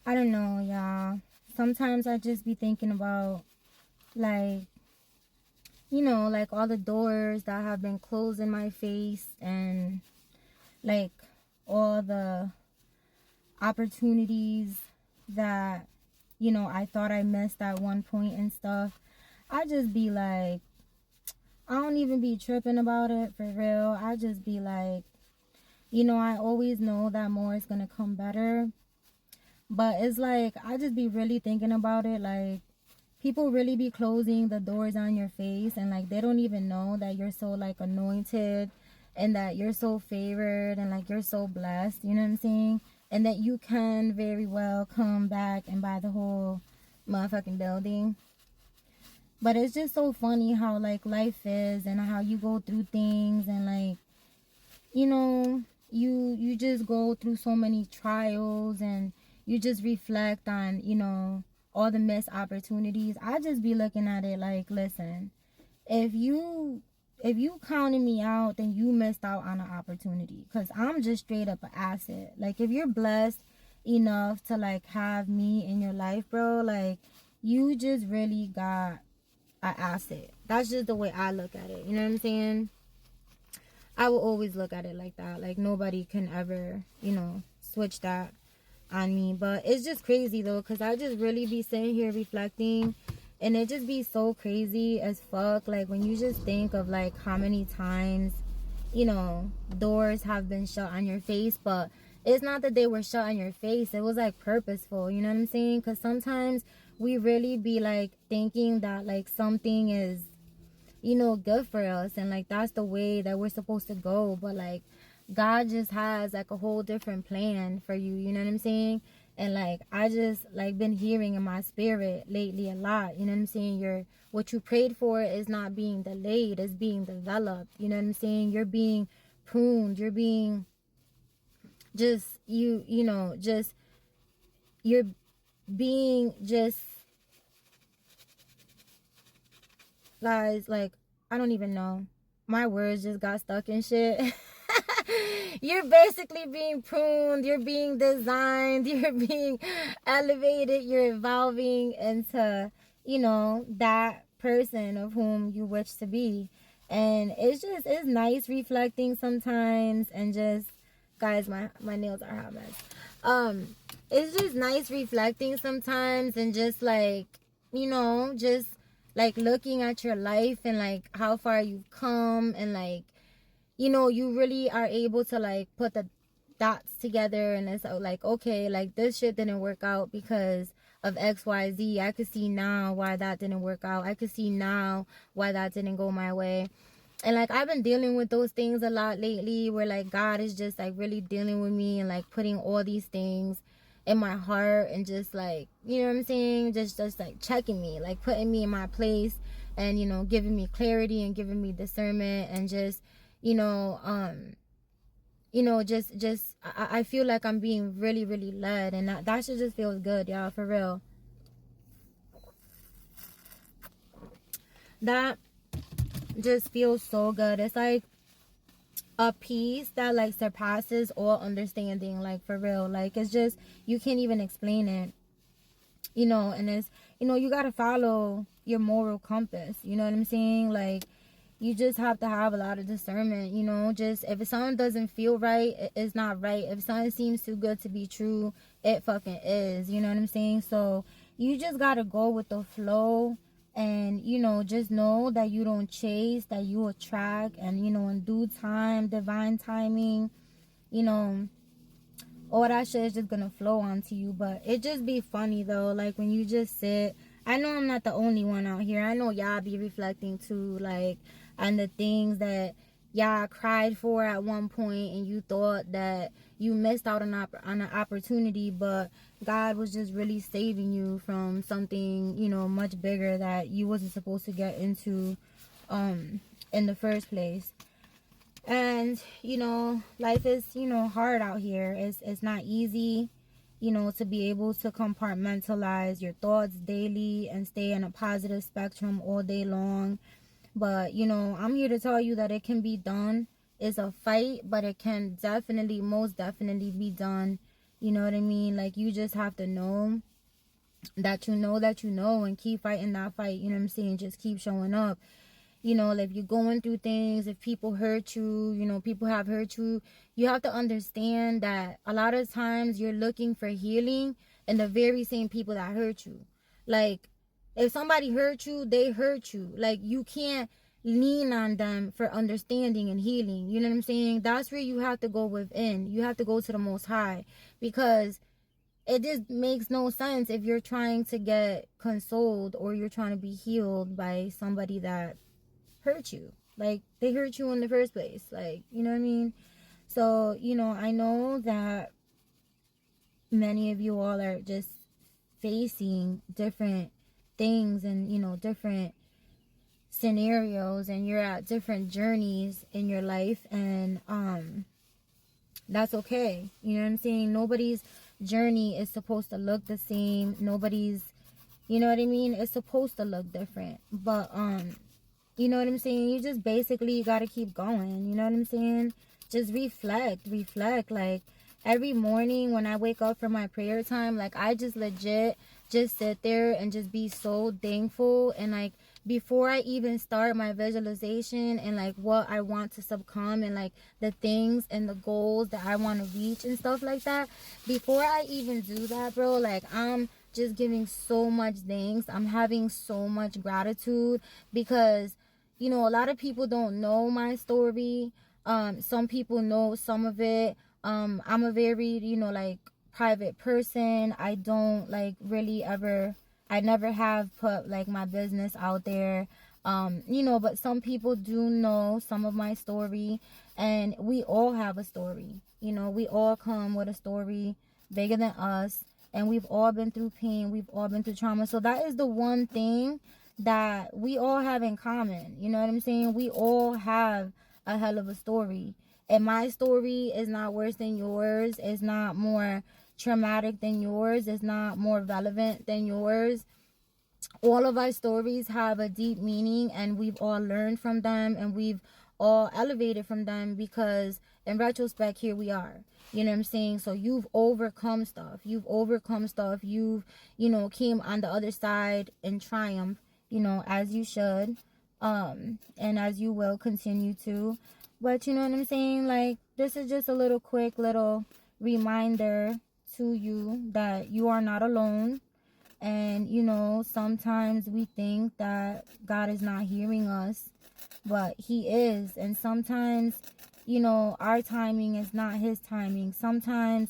I don't know, y'all. Sometimes I just be thinking about, like, like all the doors that have been closed in my face, and like all the opportunities that, I thought I missed at one point and stuff. I just be like, I don't even be tripping about it for real. I just be like, I always know that more is gonna come better. But it's like, I just be really thinking about it. Like, people really be closing the doors on your face, and like, they don't even know that you're so like anointed, and that you're so favored, and like, you're so blessed, you know what I'm saying? And that you can very well come back and buy the whole motherfucking building. But it's just so funny how like life is, and how you go through things, and like, you know, you just go through so many trials, and you just reflect on, all the missed opportunities. I just be looking at it like, listen, if you counted me out, then you missed out on an opportunity, because I'm just straight up an asset. Like, if you're blessed enough to like have me in your life, bro, like, you just really got an asset. That's just the way I look at it, you know what I'm saying? I will always look at it like that. Like, nobody can ever, switch that on me. But it's just crazy though, because I just really be sitting here reflecting, and it just be so crazy as fuck. Like, when you just think of like how many times, doors have been shut on your face. But it's not that they were shut on your face, it was like purposeful, you know what I'm saying? Because sometimes we really be like thinking that like something is, good for us, and like that's the way that we're supposed to go. But like, God just has like a whole different plan for you, you know what I'm saying? And like, I just like been hearing in my spirit lately a lot, you know what I'm saying? What you prayed for is not being delayed, it's being developed, you know what I'm saying? You're being pruned, you're being just, just, you're being just, guys, like, I don't even know, my words just got stuck in shit. You're basically being pruned, you're being designed, you're being elevated, you're evolving into, that person of whom you wish to be. And it's nice reflecting sometimes, and just, guys, my nails are hot mess. It's just nice reflecting sometimes, and just like, just like looking at your life, and like how far you've come, and like, you really are able to like put the dots together, and it's like, okay, like this shit didn't work out because of XYZ. I could see now why that didn't work out. I could see now why that didn't go my way. And like, I've been dealing with those things a lot lately, where like God is just like really dealing with me, and like putting all these things in my heart, and just like, you know what I'm saying, just like checking me, like putting me in my place, and giving me clarity, and giving me discernment, and just, you know just I feel like I'm being really, really led, and that shit just feels good, y'all, for real. That just feels so good. It's like a peace that like surpasses all understanding, like, for real. Like, it's just, you can't even explain it, and it's, you gotta follow your moral compass, you know what I'm saying? Like, you just have to have a lot of discernment, just, if something doesn't feel right, it's not right. If something seems too good to be true, it fucking is, you know what I'm saying? So you just gotta go with the flow, and just know that you don't chase, that you attract, and in due time, divine timing, you know all that shit is just gonna flow onto you. But it just be funny though, like, when you just sit, I know I'm not the only one out here, I know y'all be reflecting too, like, on the things that y'all cried for at one point, and you thought that you missed out on an opportunity, but God was just really saving you from something, much bigger, that you wasn't supposed to get into in the first place. And life is hard out here. It's not easy, to be able to compartmentalize your thoughts daily and stay in a positive spectrum all day long. But I'm here to tell you that it can be done. It's a fight, but it can definitely, most definitely be done, You know what I mean? Like, you just have to know that you know that you know, and keep fighting that fight. You know what I'm saying? Just keep showing up. You know, if you're going through things, if people hurt you, you know, people have hurt you, you have to understand that a lot of times you're looking for healing in the very same people that hurt you. Like, if somebody hurt you, they hurt you. Like, you can't lean on them for understanding and healing. You know what I'm saying? That's where you have to go within. You have to go to the Most High, because it just makes no sense if you're trying to get consoled or you're trying to be healed by somebody that hurt you. Like, they hurt you in the first place. Like, you know what I mean? So, you know, I know that many of you all are just facing different things and, you know, different scenarios, and you're at different journeys in your life, and that's okay. You know what I'm saying? Nobody's journey is supposed to look the same. Nobody's, you know what I mean? It's supposed to look different. But you know what I'm saying? You just basically got to keep going. You know what I'm saying? Just reflect. Like, every morning when I wake up for my prayer time, like, I just legit just sit there and just be so thankful. And, like, before I even start my visualization and, like, what I want to succumb, and, like, the things and the goals that I want to reach and stuff like that, before I even do that, bro, like, I'm just giving so much thanks. I'm having so much gratitude, because, you know, a lot of people don't know my story. Some people know some of it. I'm a very, you know, like, private person. I don't, like, really ever, I never have put, like, my business out there. You know, but some people do know some of my story, and we all have a story. You know, we all come with a story bigger than us, and we've all been through pain. We've all been through trauma. So that is the one thing that we all have in common. You know what I'm saying? We all have a hell of a story. And my story is not worse than yours. It's not more traumatic than yours. It's not more relevant than yours. All of our stories have a deep meaning, and we've all learned from them, and we've all elevated from them, because in retrospect, here we are. You know what I'm saying? So you've overcome stuff. You've, you know, came on the other side in triumph, you know, as you should, and as you will continue to. But you know what I'm saying? Like, this is just a little quick little reminder to you that you are not alone. And, you know, sometimes we think that God is not hearing us, but he is. And sometimes, you know, our timing is not his timing. Sometimes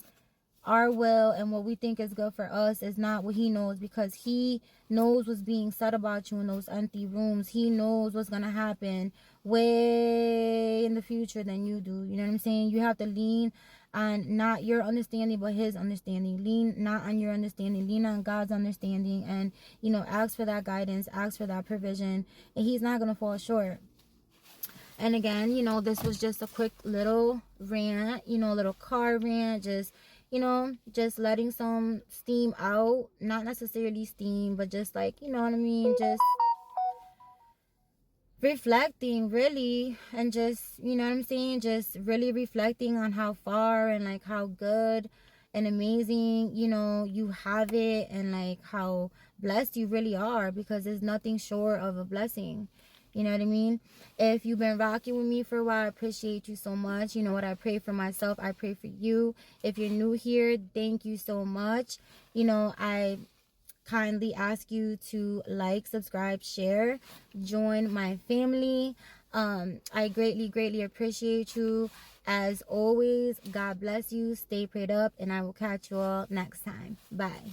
our will and what we think is good for us is not what he knows, because he knows what's being said about you in those empty rooms. He knows what's going to happen way in the future than you do. You know what I'm saying? You have to lean on not your understanding, but his understanding. Lean not on your understanding, lean on God's understanding, and, you know, ask for that guidance, ask for that provision, and he's not going to fall short. And again, you know, this was just a quick little rant, you know, little car rant, just, you know, just letting some steam out. Not necessarily steam, but just, like, you know what I mean, just reflecting, really. And just, you know what I'm saying, just really reflecting on how far and, like, how good and amazing, you know, you have it, and, like, how blessed you really are, because there's nothing short of a blessing. You know what I mean? If you've been rocking with me for a while, I appreciate you so much. You know what? I pray for myself, I pray for you. If you're new here, thank you so much. You know, I kindly ask you to like, subscribe, share, join my family. I greatly appreciate you. As always, God bless you, stay prayed up, and I will catch you all next time. Bye.